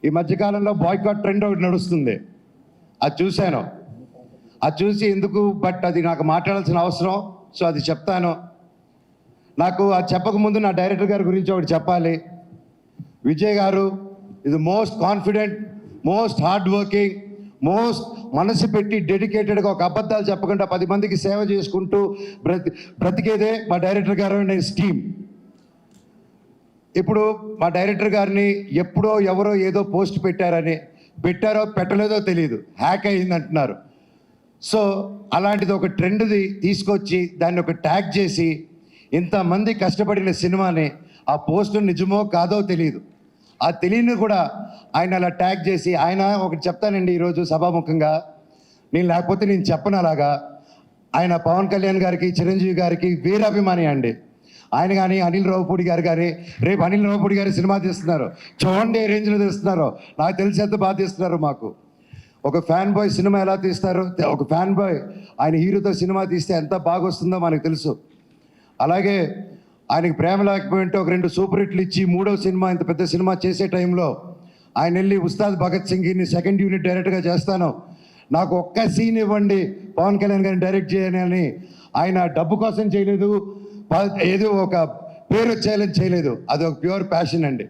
ఈ మధ్యకాలంలో boycott trend ఒకటి నడుస్తుంది. అది చూశాను. అది చూసి ఎందుకు, బట్ అది నాకు మాట్లాడాల్సిన అవసరం, సో అది చెప్తాను. నాకు అది చెప్పకముందు నా డైరెక్టర్ గారి గురించి ఒకటి చెప్పాలి. విజయ్ గారు ఇది most confident, most hard working, most మనసు పెట్టి డెడికేటెడ్గా ఒక అబద్ధాలు చెప్పకుండా 10 మందికి సేవ చేసుకుంటూ బ్రతికేదే మా డైరెక్టర్ గారు అండ్ హిస్ టీమ్. ఇప్పుడు మా డైరెక్టర్ గారిని ఎప్పుడో ఎవరో ఏదో పోస్ట్ పెట్టారో పెట్టలేదో తెలియదు, హ్యాక్ అయింది అంటున్నారు. సో అలాంటిది ఒక ట్రెండ్ది తీసుకొచ్చి దాన్ని ఒక ట్యాగ్ చేసి ఇంతమంది కష్టపడిన సినిమాని ఆ పోస్ట్ నిజమో కాదో తెలియదు, ఆ తెలియని కూడా ఆయన అలా ట్యాగ్ చేసి, ఆయన ఒకటి చెప్తానండి ఈరోజు సభాముఖంగా, నేను లేకపోతే నేను చెప్పను అలాగా. ఆయన పవన్ కళ్యాణ్ గారికి, చిరంజీవి గారికి వీరాభిమాని అండి. ఆయన కానీ అనిల్ రావుపూడి గారు కానీ, రేపు అనిల్ రావుపూడి గారి సినిమా తీస్తున్నారు, చూడండి ఏ రేంజ్లో తీస్తున్నారో, నాకు తెలిసేంత బాగా తీస్తున్నారు. మాకు ఒక ఫ్యాన్ బాయ్ సినిమా ఎలా తీస్తారు, ఒక ఫ్యాన్ బాయ్ ఆయన హీరోతో సినిమా తీస్తే ఎంత బాగా వస్తుందో మనకు తెలుసు. అలాగే ఆయనకి ప్రేమ లేకపోయింటే ఒక 2 సూపర్ హిట్లు ఇచ్చి 3వ సినిమా ఇంత పెద్ద సినిమా చేసే టైంలో ఆయన వెళ్ళి ఉస్తాద్ భగత్ సింగ్ని 2nd యూనిట్ డైరెక్ట్గా చేస్తాను, నాకు ఒక్క సీన్ ఇవ్వండి పవన్ కళ్యాణ్ గారిని డైరెక్ట్ చేయని ఆయన డబ్బు కోసం చేయలేదు, ఏదో ఒక పేరు వచ్చేయాలని చేయలేదు. అది ఒక ప్యూర్ ప్యాషన్ అండి.